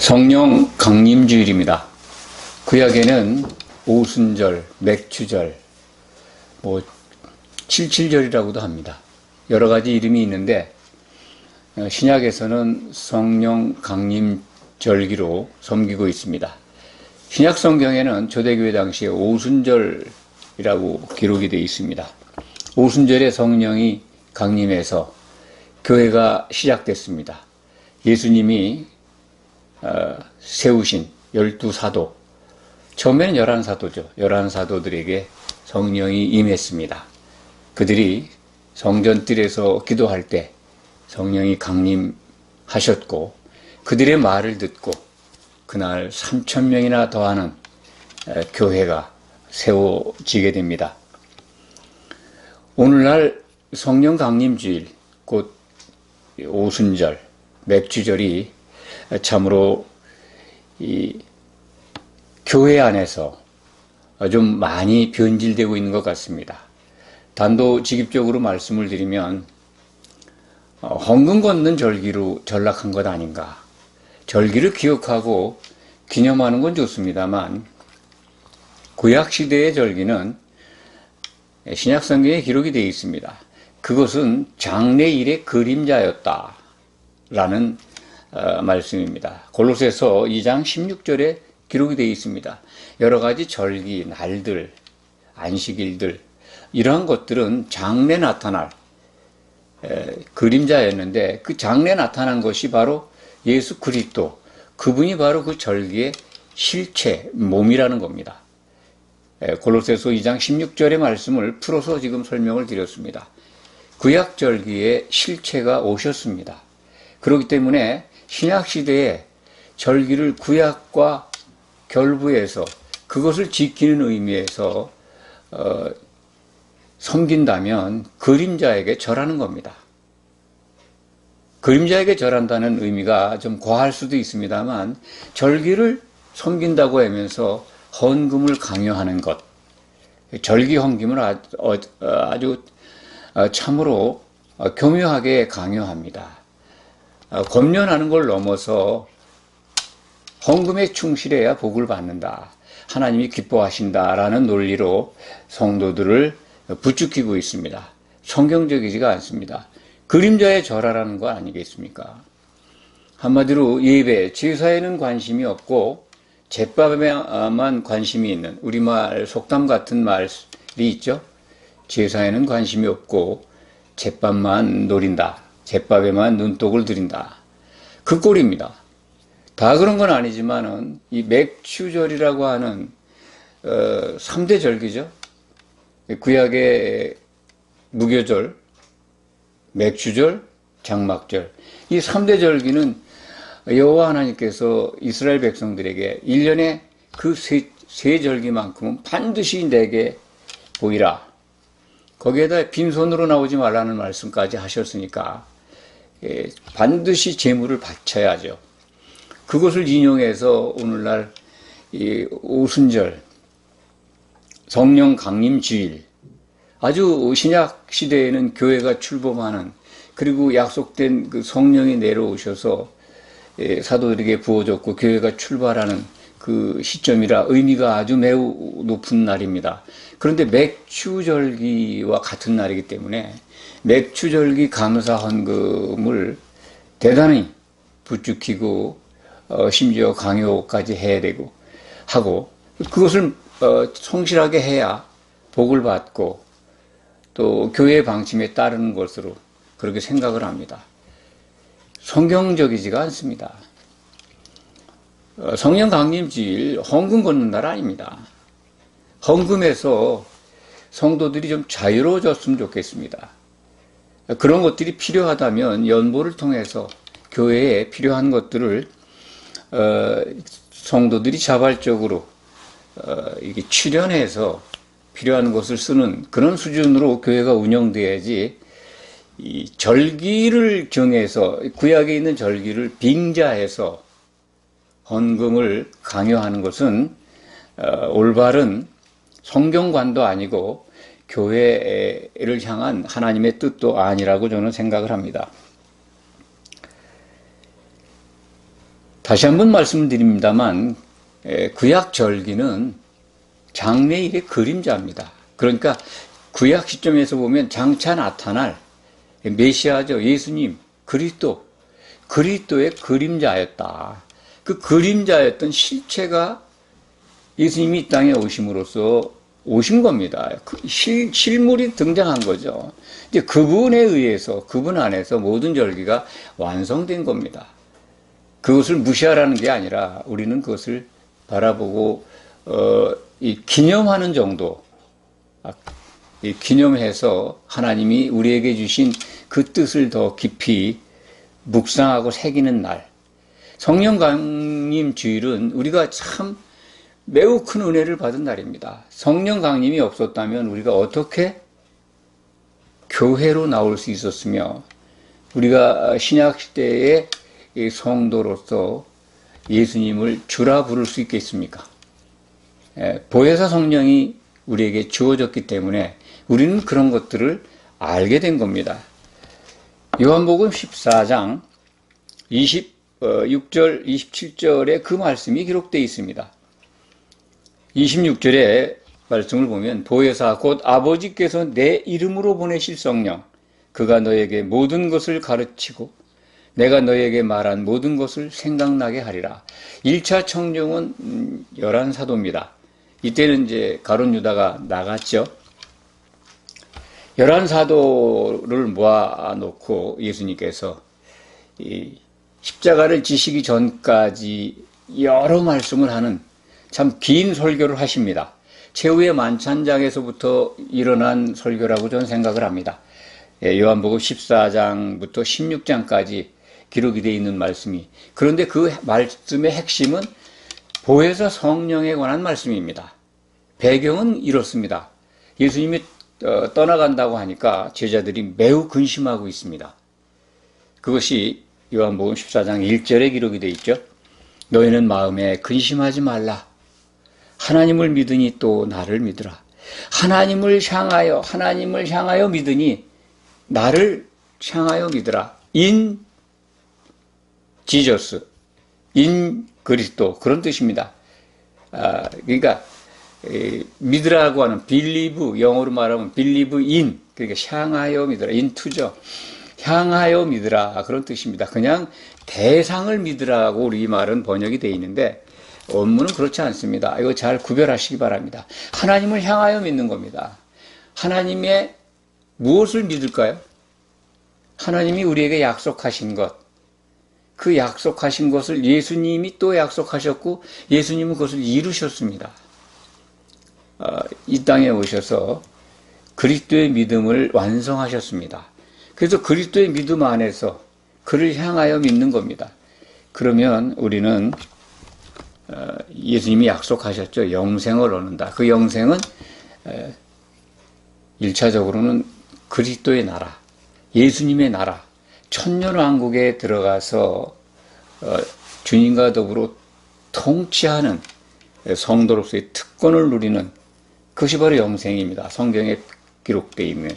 성령 강림주일입니다. 구약에는 오순절, 맥추절, 칠칠절이라고도 합니다. 여러 가지 이름이 있는데 신약에서는 성령 강림절기로 섬기고 있습니다. 신약 성경에는 초대교회 당시에 오순절이라고 기록이 되어 있습니다. 오순절에 성령이 강림해서 교회가 시작됐습니다. 예수님이 세우신 12사도, 처음에는 11사도죠. 11사도들에게 성령이 임했습니다. 그들이 성전뜰에서 기도할 때 성령이 강림하셨고, 그들의 말을 듣고 그날 3,000명이나 더하는 교회가 세워지게 됩니다. 오늘날 성령 강림주일, 곧 오순절, 맥주절이 참으로 이 교회 안에서 좀 많이 변질되고 있는 것 같습니다. 단도직입적으로 말씀을 드리면 헌금 걷는 절기로 전락한 것 아닌가. 절기를 기억하고 기념하는 건 좋습니다만 구약시대의 절기는 신약 성경에 기록이 되어 있습니다. 그것은 장래일의 그림자였다라는 말씀입니다. 골로새서 2장 16절에 기록이 되어 있습니다. 여러 가지 절기, 날들, 안식일들, 이러한 것들은 장래 나타날 그림자였는데, 그 장래 나타난 것이 바로 예수 그리스도, 그분이 바로 그 절기의 실체, 몸이라는 겁니다. 골로새서 2장 16절의 말씀을 풀어서 지금 설명을 드렸습니다. 구약 절기의 실체가 오셨습니다. 그렇기 때문에 신약시대에 절기를 구약과 결부해서 그것을 지키는 의미에서 섬긴다면 그림자에게 절하는 겁니다. 그림자에게 절한다는 의미가 좀 과할 수도 있습니다만, 절기를 섬긴다고 하면서 헌금을 강요하는 것, 절기 헌금을 아주 참으로 교묘하게 강요합니다. 권면하는 걸 넘어서 헌금에 충실해야 복을 받는다, 하나님이 기뻐하신다라는 논리로 성도들을 부추기고 있습니다. 성경적이지가 않습니다. 그림자에 절하라는 거 아니겠습니까? 한마디로 예배, 제사에는 관심이 없고 제밥에만 관심이 있는, 우리말 속담 같은 말이 있죠. 제사에는 관심이 없고 제밥만 노린다, 제밥에만 눈독을 들인다, 그 꼴입니다. 다 그런 건 아니지만은 이 맥추절이라고 하는 3대 절기죠. 구약의 무교절, 맥추절, 장막절, 이 3대 절기는 여호와 하나님께서 이스라엘 백성들에게 1년에 그 세 절기만큼은 반드시 내게 보이라, 거기에다 빈손으로 나오지 말라는 말씀까지 하셨으니까 반드시 제물을 바쳐야죠. 그것을 인용해서 오늘날 이 오순절, 성령 강림주일, 아주 신약 시대에는 교회가 출범하는, 그리고 약속된 그 성령이 내려오셔서 사도들에게 부어졌고 교회가 출발하는 그 시점이라 의미가 아주 매우 높은 날입니다. 그런데 맥추절기와 같은 날이기 때문에 맥추절기 감사 헌금을 대단히 부추기고 심지어 강요까지 해야 되고 하고, 그것을 성실하게 해야 복을 받고 또 교회의 방침에 따르는 것으로 그렇게 생각을 합니다. 성경적이지가 않습니다. 성령 강림주일 헌금 걷는 날 아닙니다. 헌금에서 성도들이 좀 자유로워졌으면 좋겠습니다. 그런 것들이 필요하다면 연보를 통해서 교회에 필요한 것들을 성도들이 자발적으로 이게 출연해서 필요한 것을 쓰는 그런 수준으로 교회가 운영돼야지, 이 절기를 정해서 구약에 있는 절기를 빙자해서 헌금을 강요하는 것은 올바른 성경관도 아니고 교회를 향한 하나님의 뜻도 아니라고 저는 생각을 합니다. 다시 한번 말씀드립니다만 구약 절기는 장래일의 그림자입니다. 그러니까 구약 시점에서 보면 장차 나타날 메시아죠. 예수님, 그리스도의 그림자였다. 그 그림자였던 실체가 예수님이 이 땅에 오심으로써 오신 겁니다. 실물이 등장한 거죠. 이제 그분에 의해서, 그분 안에서 모든 절기가 완성된 겁니다. 그것을 무시하라는 게 아니라 우리는 그것을 바라보고 기념하는 정도, 기념해서 하나님이 우리에게 주신 그 뜻을 더 깊이 묵상하고 새기는 날. 성령 강림 주일은 우리가 참 매우 큰 은혜를 받은 날입니다. 성령 강림이 없었다면 우리가 어떻게 교회로 나올 수 있었으며, 우리가 신약 시대의 성도로서 예수님을 주라 부를 수 있겠습니까? 보혜사 성령이 우리에게 주어졌기 때문에 우리는 그런 것들을 알게 된 겁니다. 요한복음 14장 26절, 27절에 그 말씀이 기록되어 있습니다. 26절의 말씀을 보면 보혜사 곧 아버지께서 내 이름으로 보내실 성령, 그가 너에게 모든 것을 가르치고 내가 너에게 말한 모든 것을 생각나게 하리라. 1차 청정은 열한 사도입니다. 이때는 이제 가룟 유다가 나갔죠. 열한 사도를 모아놓고 예수님께서 이 십자가를 지시기 전까지 여러 말씀을 하는 참 긴 설교를 하십니다. 최후의 만찬장에서부터 일어난 설교라고 저는 생각을 합니다. 요한복음 14장부터 16장까지 기록이 되어 있는 말씀이. 그런데 그 말씀의 핵심은 보혜사 성령에 관한 말씀입니다. 배경은 이렇습니다. 예수님이 떠나간다고 하니까 제자들이 매우 근심하고 있습니다. 그것이 요한복음 14장 1절에 기록이 되어 있죠. 너희는 마음에 근심하지 말라. 하나님을 믿으니 또 나를 믿으라. 하나님을 향하여 믿으니 나를 향하여 믿으라. 인 지저스, 인 그리스도, 그런 뜻입니다. 그러니까 믿으라고 하는 believe, 영어로 말하면 believe in, 그러니까 향하여 믿으라, into죠. 향하여 믿으라, 그런 뜻입니다. 그냥 대상을 믿으라고 우리 말은 번역이 되어 있는데 원문은 그렇지 않습니다. 이거 잘 구별하시기 바랍니다. 하나님을 향하여 믿는 겁니다. 하나님의 무엇을 믿을까요? 하나님이 우리에게 약속하신 것, 그 약속하신 것을 예수님이 또 약속하셨고 예수님은 그것을 이루셨습니다. 이 땅에 오셔서 그리스도의 믿음을 완성하셨습니다. 그래서 그리스도의 믿음 안에서 그를 향하여 믿는 겁니다. 그러면 우리는 예수님이 약속하셨죠. 영생을 얻는다. 그 영생은 1차적으로는 그리스도의 나라, 예수님의 나라, 천년왕국에 들어가서 주님과 더불어 통치하는 성도로서의 특권을 누리는, 그것이 바로 영생입니다. 성경에 기록되어 있는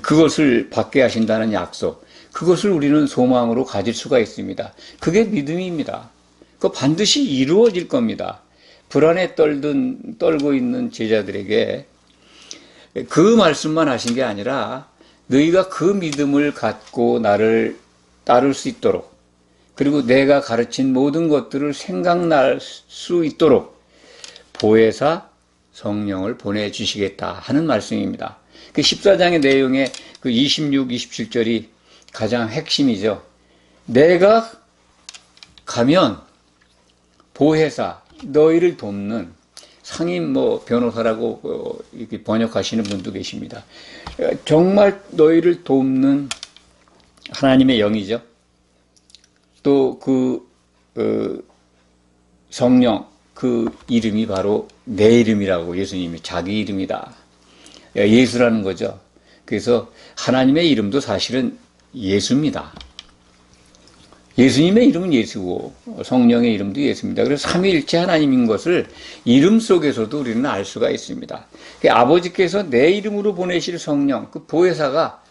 그것을 받게 하신다는 약속, 그것을 우리는 소망으로 가질 수가 있습니다. 그게 믿음입니다. 그 반드시 이루어질 겁니다. 불안에 떨고 있는 제자들에게 그 말씀만 하신 게 아니라 너희가 그 믿음을 갖고 나를 따를 수 있도록, 그리고 내가 가르친 모든 것들을 생각날 수 있도록 보혜사 성령을 보내주시겠다 하는 말씀입니다. 그 14장의 내용의 그 26, 27절이 가장 핵심이죠. 내가 가면 보혜사, 너희를 돕는, 상임 변호사라고 이렇게 번역하시는 분도 계십니다. 정말 너희를 돕는 하나님의 영이죠. 또 성령, 그 이름이 바로 내 이름이라고, 예수님이 자기 이름이다. 예수라는 거죠. 그래서 하나님의 이름도 사실은 예수입니다. 예수님의 이름은 예수고 성령의 이름도 예수입니다. 그래서 삼위일체 하나님인 것을 이름 속에서도 우리는 알 수가 있습니다. 아버지께서 내 이름으로 보내실 성령, 그 보혜사가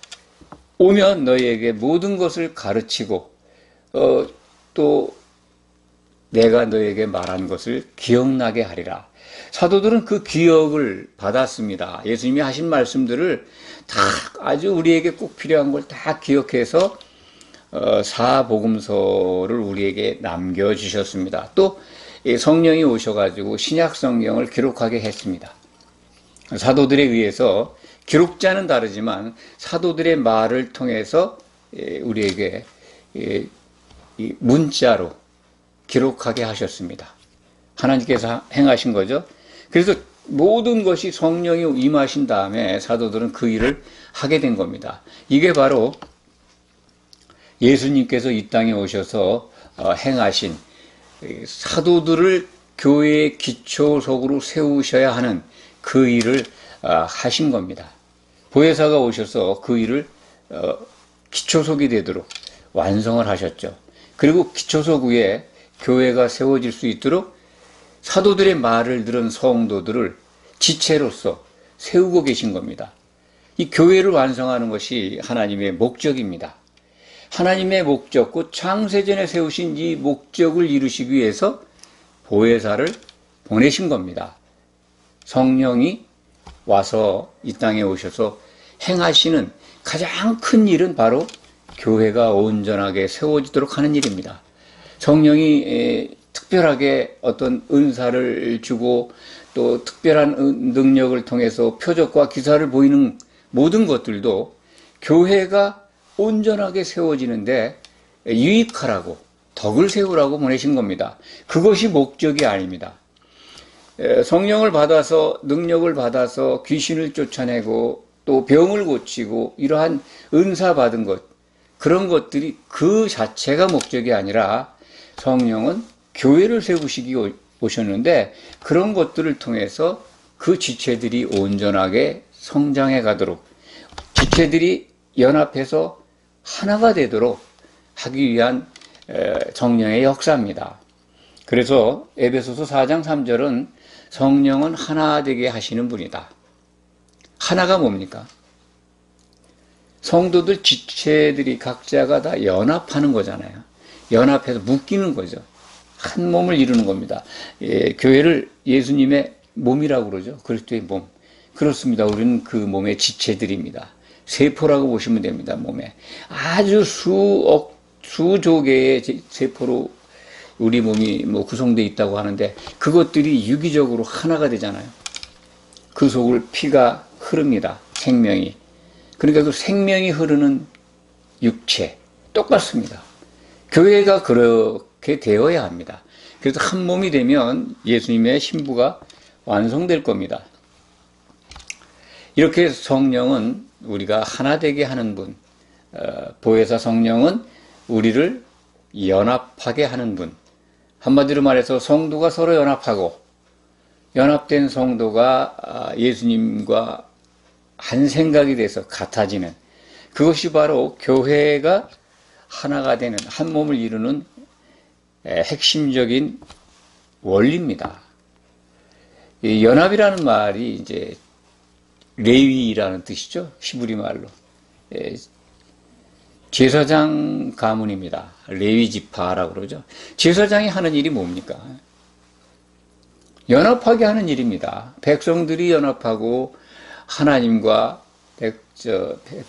오면 너희에게 모든 것을 가르치고 또 내가 너에게 말한 것을 기억나게 하리라. 사도들은 그 기억을 받았습니다. 예수님이 하신 말씀들을 다 아주 우리에게 꼭 필요한 걸 다 기억해서 사복음서를 우리에게 남겨주셨습니다. 또 성령이 오셔가지고 신약 성경을 기록하게 했습니다. 사도들에 의해서 기록자는 다르지만 사도들의 말을 통해서 우리에게 문자로 기록하게 하셨습니다. 하나님께서 행하신 거죠. 그래서 모든 것이 성령이 임하신 다음에 사도들은 그 일을 하게 된 겁니다. 이게 바로 예수님께서 이 땅에 오셔서 행하신 사도들을 교회의 기초석으로 세우셔야 하는 그 일을 하신 겁니다. 보혜사가 오셔서 그 일을 기초석이 되도록 완성을 하셨죠. 그리고 기초석 위에 교회가 세워질 수 있도록 사도들의 말을 들은 성도들을 지체로서 세우고 계신 겁니다. 이 교회를 완성하는 것이 하나님의 목적입니다. 하나님의 목적, 곧 창세전에 세우신 이 목적을 이루시기 위해서 보혜사를 보내신 겁니다. 성령이 와서 이 땅에 오셔서 행하시는 가장 큰 일은 바로 교회가 온전하게 세워지도록 하는 일입니다. 성령이 특별하게 어떤 은사를 주고 또 특별한 능력을 통해서 표적과 기사를 보이는 모든 것들도 교회가 온전하게 세워지는데 유익하라고, 덕을 세우라고 보내신 겁니다. 그것이 목적이 아닙니다. 성령을 받아서, 능력을 받아서 귀신을 쫓아내고 또 병을 고치고 이러한 은사 받은 것, 그런 것들이 그 자체가 목적이 아니라 성령은 교회를 세우시기 오셨는데 그런 것들을 통해서 그 지체들이 온전하게 성장해 가도록, 지체들이 연합해서 하나가 되도록 하기 위한 성령의 역사입니다. 그래서 에베소서 4장 3절은 성령은 하나 되게 하시는 분이다. 하나가 뭡니까? 성도들 지체들이 각자가 다 연합하는 거잖아요. 연합해서 묶이는 거죠. 한 몸을 이루는 겁니다. 교회를 예수님의 몸이라고 그러죠. 그리스도의 몸. 그렇습니다. 우리는 그 몸의 지체들입니다. 세포라고 보시면 됩니다. 몸에. 아주 수조 개의 세포로 우리 몸이 구성되어 있다고 하는데 그것들이 유기적으로 하나가 되잖아요. 그 속을 피가 흐릅니다. 생명이. 그러니까 그 생명이 흐르는 육체. 똑같습니다. 교회가 그렇게 되어야 합니다. 그래서 한 몸이 되면 예수님의 신부가 완성될 겁니다. 이렇게 성령은 우리가 하나 되게 하는 분, 보혜사 성령은 우리를 연합하게 하는 분. 한마디로 말해서 성도가 서로 연합하고 연합된 성도가 예수님과 한 생각이 돼서 같아지는, 그것이 바로 교회가 하나가 되는, 한 몸을 이루는 핵심적인 원리입니다. 이 연합이라는 말이 이제 레위라는 뜻이죠. 히브리 말로. 제사장 가문입니다. 레위 지파라고 그러죠. 제사장이 하는 일이 뭡니까? 연합하게 하는 일입니다. 백성들이 연합하고 하나님과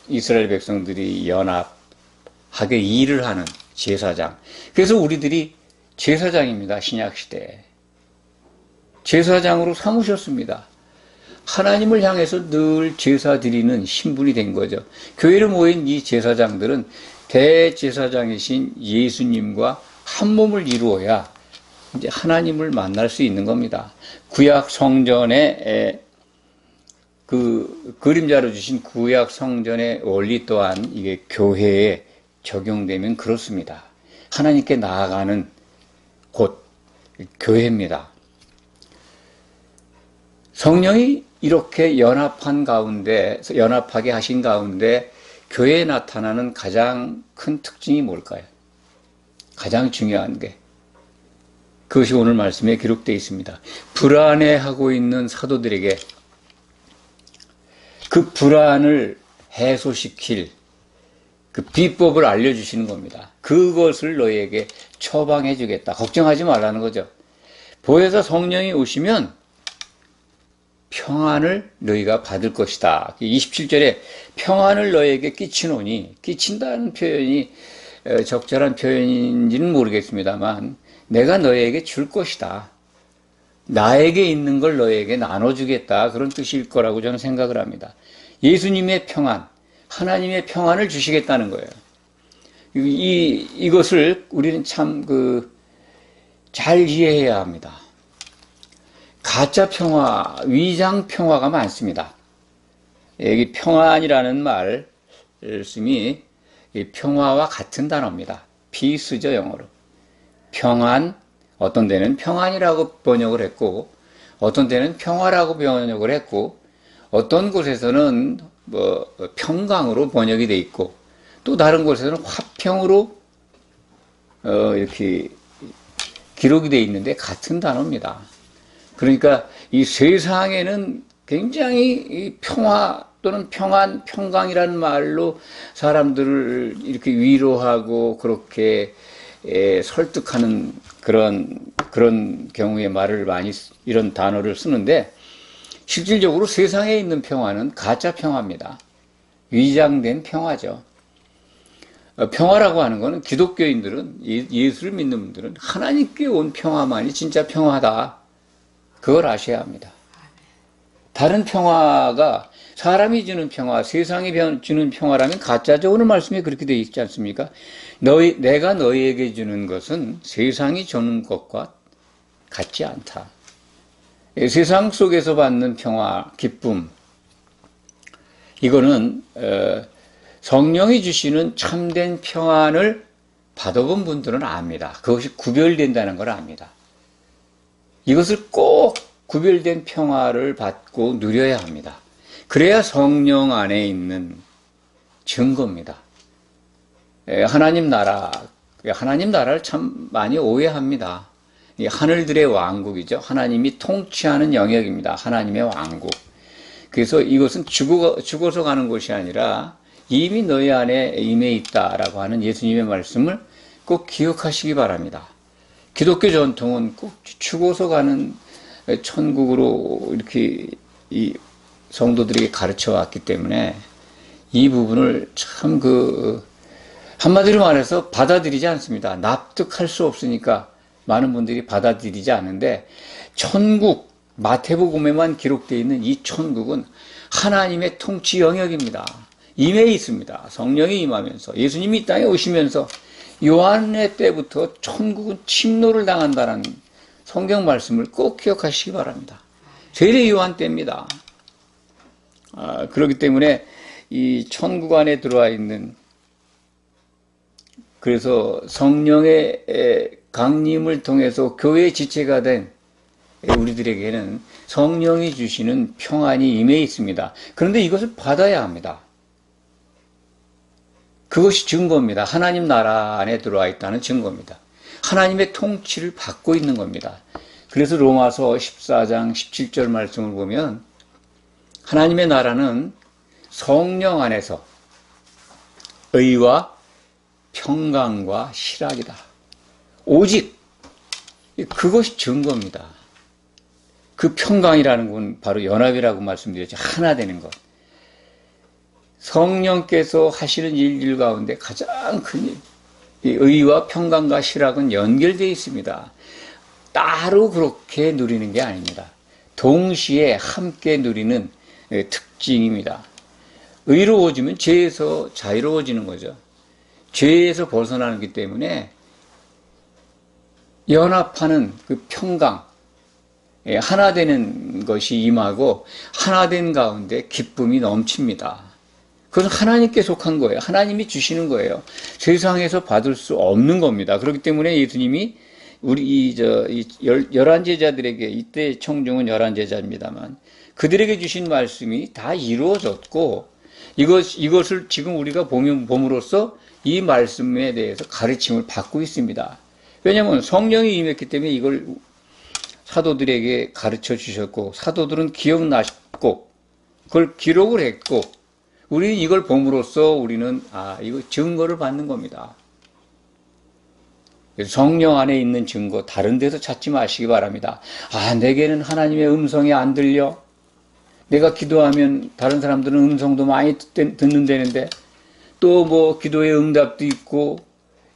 이스라엘 백성들이 연합하게 일을 하는 제사장. 그래서 우리들이 제사장입니다. 신약시대에. 제사장으로 삼으셨습니다. 하나님을 향해서 늘 제사 드리는 신분이 된 거죠. 교회로 모인 이 제사장들은 대제사장이신 예수님과 한 몸을 이루어야 이제 하나님을 만날 수 있는 겁니다. 구약 성전의 그 그림자로 주신 구약 성전의 원리 또한 이게 교회에 적용되면 그렇습니다. 하나님께 나아가는 곳, 교회입니다. 성령이 이렇게 연합한 가운데, 연합하게 하신 가운데 교회에 나타나는 가장 큰 특징이 뭘까요? 가장 중요한 게 그것이 오늘 말씀에 기록되어 있습니다. 불안해하고 있는 사도들에게 그 불안을 해소시킬 그 비법을 알려주시는 겁니다. 그 그것을 너희에게 처방해 주겠다. 걱정하지 말라는 거죠. 보혜사 성령이 오시면 평안을 너희가 받을 것이다. 27절에 평안을 너희에게 끼치노니, 끼친다는 표현이 적절한 표현인지는 모르겠습니다만, 내가 너희에게 줄 것이다. 나에게 있는 걸 너희에게 나눠주겠다. 그런 뜻일 거라고 저는 생각을 합니다. 예수님의 평안, 하나님의 평안을 주시겠다는 거예요. 이것을 우리는 참 잘 이해해야 합니다. 가짜 평화, 위장 평화가 많습니다. 여기 평안이라는 말씀이 평화와 같은 단어입니다. peace죠, 영어로. 평안, 어떤 데는 평안이라고 번역을 했고, 어떤 데는 평화라고 번역을 했고, 어떤 곳에서는 평강으로 번역이 돼 있고, 또 다른 곳에서는 화평으로 이렇게 기록이 돼 있는데 같은 단어입니다. 그러니까 이 세상에는 굉장히 이 평화 또는 평안, 평강이라는 말로 사람들을 이렇게 위로하고 그렇게 설득하는 그런 경우에 말을 많이 이런 단어를 쓰는데, 실질적으로 세상에 있는 평화는 가짜 평화입니다. 위장된 평화죠. 평화라고 하는 것은 기독교인들은, 예수를 믿는 분들은 하나님께 온 평화만이 진짜 평화다. 그걸 아셔야 합니다. 다른 평화가 사람이 주는 평화, 세상이 주는 평화라면 가짜죠. 오늘 말씀에 그렇게 되어 있지 않습니까? 내가 너희에게 주는 것은 세상이 주는 것과 같지 않다. 세상 속에서 받는 평화, 기쁨, 이거는 성령이 주시는 참된 평안을 받아본 분들은 압니다. 그것이 구별된다는 걸 압니다. 이것을 꼭 구별된 평화를 받고 누려야 합니다. 그래야 성령 안에 있는 증거입니다. 하나님 나라를 참 많이 오해합니다. 하늘들의 왕국이죠. 하나님이 통치하는 영역입니다. 하나님의 왕국. 그래서 이것은 죽어서 가는 곳이 아니라 이미 너희 안에 임해 있다라고 하는 예수님의 말씀을 꼭 기억하시기 바랍니다. 기독교 전통은 꼭 죽어서 가는 천국으로 이렇게 이 성도들에게 가르쳐 왔기 때문에 이 부분을 참 한마디로 말해서 받아들이지 않습니다. 납득할 수 없으니까 많은 분들이 받아들이지 않는데, 천국, 마태복음에만 기록되어 있는 이 천국은 하나님의 통치 영역입니다. 임해 있습니다. 성령이 임하면서 예수님이 이 땅에 오시면서 요한의 때부터 천국은 침노를 당한다는 성경 말씀을 꼭 기억하시기 바랍니다. 세례 요한 때입니다. 그렇기 때문에 이 천국 안에 들어와 있는, 그래서 성령의 강림을 통해서 교회의 지체가 된 우리들에게는 성령이 주시는 평안이 임해 있습니다. 그런데 이것을 받아야 합니다. 그것이 증거입니다. 하나님 나라 안에 들어와 있다는 증거입니다. 하나님의 통치를 받고 있는 겁니다. 그래서 로마서 14장 17절 말씀을 보면 하나님의 나라는 성령 안에서 의와 평강과 실학이다. 오직 그것이 증거입니다. 그 평강이라는 건 바로 연합이라고 말씀드렸죠. 하나 되는 것. 성령께서 하시는 일들 가운데 가장 큰 일, 이 의와 평강과 실학은 연결되어 있습니다. 따로 그렇게 누리는 게 아닙니다. 동시에 함께 누리는 특징입니다. 의로워지면 죄에서 자유로워지는 거죠. 죄에서 벗어나기 때문에 연합하는 그 평강, 하나 되는 것이 임하고 하나 된 가운데 기쁨이 넘칩니다. 그것은 하나님께 속한 거예요. 하나님이 주시는 거예요. 세상에서 받을 수 없는 겁니다. 그렇기 때문에 예수님이 우리 열한 제자들에게, 이때 청중은 11제자입니다만 그들에게 주신 말씀이 다 이루어졌고, 이것을 지금 우리가 봄으로써 이 말씀에 대해서 가르침을 받고 있습니다. 왜냐하면 성령이 임했기 때문에 이걸 사도들에게 가르쳐 주셨고, 사도들은 기억나셨고, 그걸 기록을 했고, 우리는 이걸 봄으로써 우리는 이거 증거를 받는 겁니다. 성령 안에 있는 증거 다른 데서 찾지 마시기 바랍니다. 아, 내게는 하나님의 음성이 안 들려. 내가 기도하면 다른 사람들은 음성도 많이 듣는다는데 또 뭐 기도의 응답도 있고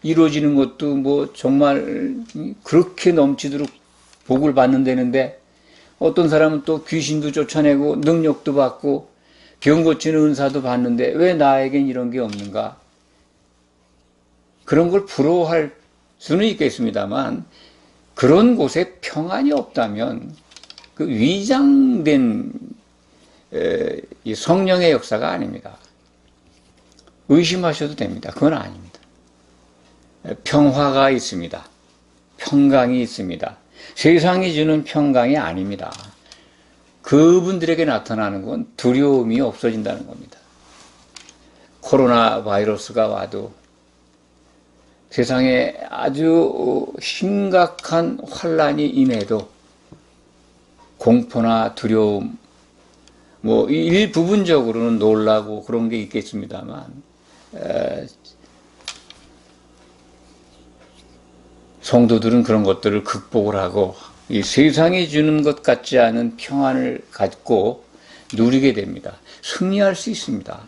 이루어지는 것도 뭐 정말 그렇게 넘치도록 복을 받는다는데 어떤 사람은 또 귀신도 쫓아내고 능력도 받고 병 고치는 은사도 받는데 왜 나에겐 이런 게 없는가? 그런 걸 부러워할 수는 있겠습니다만 그런 곳에 평안이 없다면 그 위장된 이 성령의 역사가 아닙니다. 의심하셔도 됩니다. 그건 아닙니다. 평화가 있습니다. 평강이 있습니다. 세상이 주는 평강이 아닙니다. 그분들에게 나타나는 건 두려움이 없어진다는 겁니다. 코로나 바이러스가 와도 세상에 아주 심각한 환란이 임해도 공포나 두려움, 뭐 일부분적으로는 놀라고 그런 게 있겠습니다만 성도들은 그런 것들을 극복을 하고 이 세상이 주는 것 같지 않은 평안을 갖고 누리게 됩니다. 승리할 수 있습니다.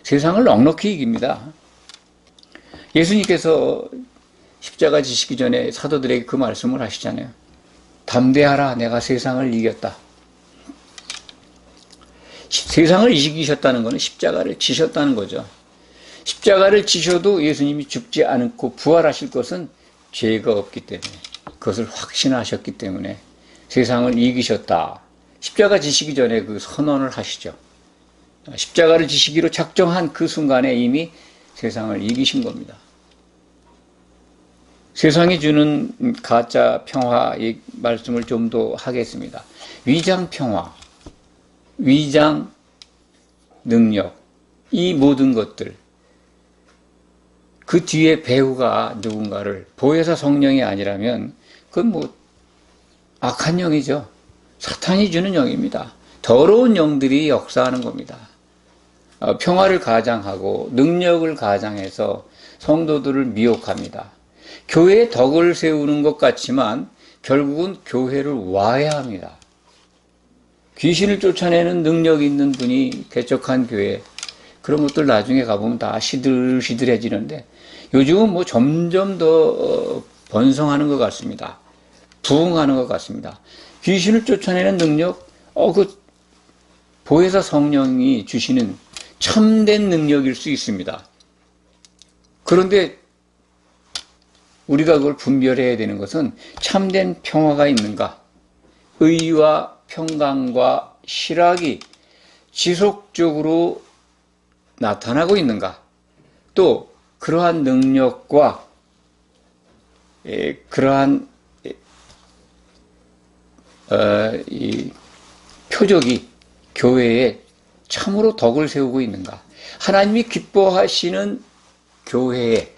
세상을 넉넉히 이깁니다. 예수님께서 십자가 지시기 전에 사도들에게 그 말씀을 하시잖아요. 담대하라, 내가 세상을 이겼다. 세상을 이기셨다는 것은 십자가를 지셨다는 거죠. 십자가를 지셔도 예수님이 죽지 않고 부활하실 것은 죄가 없기 때문에 그것을 확신하셨기 때문에 세상을 이기셨다. 십자가 지시기 전에 그 선언을 하시죠. 십자가를 지시기로 작정한 그 순간에 이미 세상을 이기신 겁니다. 세상이 주는 가짜 평화의 말씀을 좀 더 하겠습니다. 위장 평화, 위장 능력, 이 모든 것들, 그 뒤에 배우가 누군가를 보혜사 성령이 아니라면 그건 뭐 악한 영이죠. 사탄이 주는 영입니다. 더러운 영들이 역사하는 겁니다. 평화를 가장하고 능력을 가장해서 성도들을 미혹합니다. 교회에 덕을 세우는 것 같지만 결국은 교회를 와해합니다. 귀신을 쫓아내는 능력이 있는 분이 개척한 교회, 그런 것들 나중에 가보면 다 시들시들해지는데 요즘은 뭐 점점 더 번성하는 것 같습니다. 부흥하는 것 같습니다. 귀신을 쫓아내는 능력, 그 보혜사 성령이 주시는 참된 능력일 수 있습니다. 그런데 우리가 그걸 분별해야 되는 것은 참된 평화가 있는가, 의와 평강과 실학이 지속적으로 나타나고 있는가, 또 그러한 능력과 그러한 이 표적이 교회에 참으로 덕을 세우고 있는가, 하나님이 기뻐하시는 교회에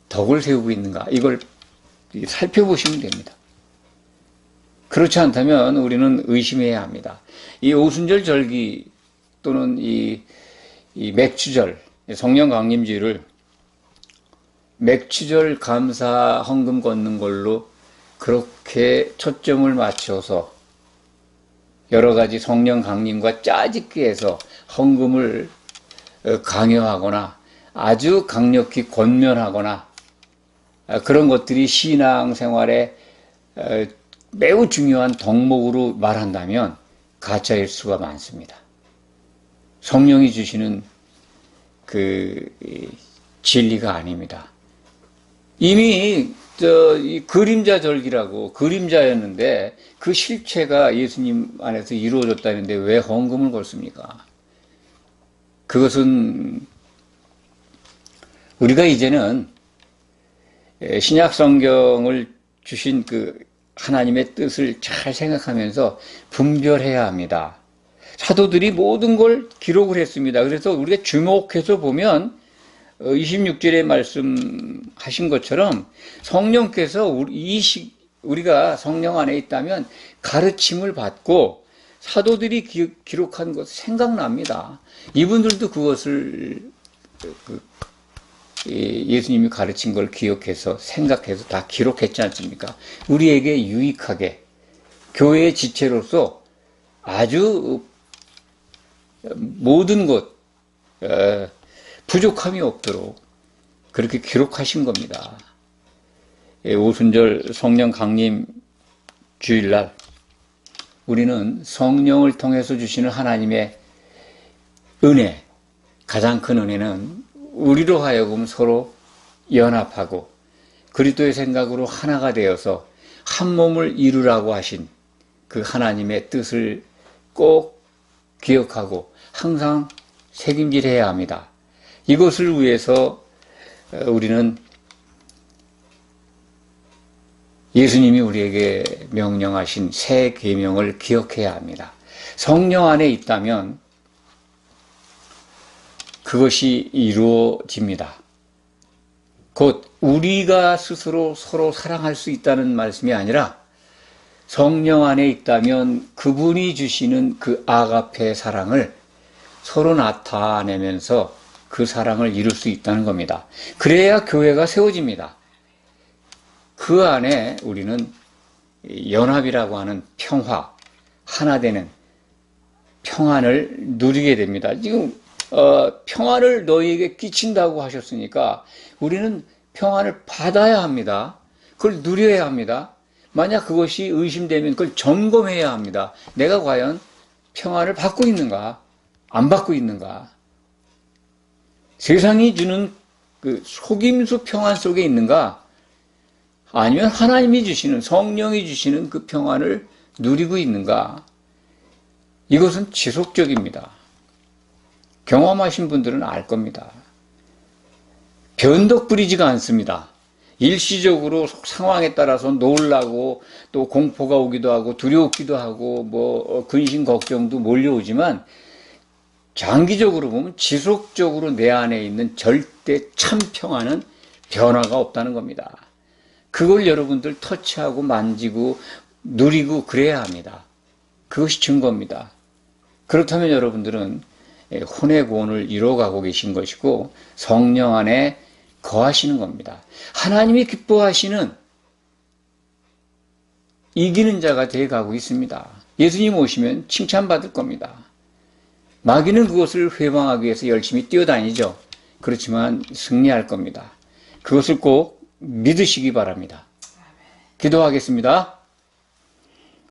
덕을 세우고 있는가, 이걸 살펴보시면 됩니다. 그렇지 않다면 우리는 의심해야 합니다. 이 오순절 절기 또는 이 맥추절, 성령 강림주일을 맥추절 감사 헌금 걷는 걸로 그렇게 초점을 맞춰서 여러 가지 성령 강림과 짜집기 해서 헌금을 강요하거나 아주 강력히 권면하거나 그런 것들이 신앙생활에 매우 중요한 덕목으로 말한다면 가짜일 수가 많습니다. 성령이 주시는 그 진리가 아닙니다. 이미 이 그림자 절기라고 그림자였는데 그 실체가 예수님 안에서 이루어졌다는데 왜 헌금을 걸습니까? 그것은 우리가 이제는 신약 성경을 주신 그 하나님의 뜻을 잘 생각하면서 분별해야 합니다. 사도들이 모든 걸 기록을 했습니다. 그래서 우리가 주목해서 보면 26절에 말씀하신 것처럼 성령께서 우리가 성령 안에 있다면 가르침을 받고 사도들이 기록한 것 생각납니다. 이분들도 그것을 예수님이 가르친 걸 기억해서 생각해서 다 기록했지 않습니까? 우리에게 유익하게 교회의 지체로서 아주 모든 것 부족함이 없도록 그렇게 기록하신 겁니다. 오순절 성령 강림 주일날 우리는 성령을 통해서 주시는 하나님의 은혜, 가장 큰 은혜는 우리로 하여금 서로 연합하고 그리스도의 생각으로 하나가 되어서 한 몸을 이루라고 하신 그 하나님의 뜻을 꼭 기억하고 항상 책임질해야 합니다. 이것을 위해서 우리는 예수님이 우리에게 명령하신 새 계명을 기억해야 합니다. 성령 안에 있다면 그것이 이루어집니다. 곧 우리가 스스로 서로 사랑할 수 있다는 말씀이 아니라 성령 안에 있다면 그분이 주시는 그 아가페 사랑을 서로 나타내면서 그 사랑을 이룰 수 있다는 겁니다. 그래야 교회가 세워집니다. 그 안에 우리는 연합이라고 하는 평화, 하나 되는 평안을 누리게 됩니다. 지금 평안을 너희에게 끼친다고 하셨으니까 우리는 평안을 받아야 합니다. 그걸 누려야 합니다. 만약 그것이 의심되면 그걸 점검해야 합니다. 내가 과연 평안을 받고 있는가, 안 받고 있는가? 세상이 주는 그 속임수 평안 속에 있는가? 아니면 하나님이 주시는, 성령이 주시는 그 평안을 누리고 있는가? 이것은 지속적입니다. 경험하신 분들은 알 겁니다. 변덕 부리지가 않습니다. 일시적으로 상황에 따라서 놀라고 또 공포가 오기도 하고 두려웠기도 하고 근심 걱정도 몰려오지만 장기적으로 보면 지속적으로 내 안에 있는 절대 참 평안은 변화가 없다는 겁니다. 그걸 여러분들 터치하고 만지고 누리고 그래야 합니다. 그것이 증거입니다. 그렇다면 여러분들은 혼의 구원을 이뤄가고 계신 것이고 성령 안에 거하시는 겁니다. 하나님이 기뻐하시는 이기는 자가 되어 가고 있습니다. 예수님 오시면 칭찬받을 겁니다. 마귀는 그것을 회방하기 위해서 열심히 뛰어다니죠. 그렇지만 승리할 겁니다. 그것을 꼭 믿으시기 바랍니다. 기도하겠습니다.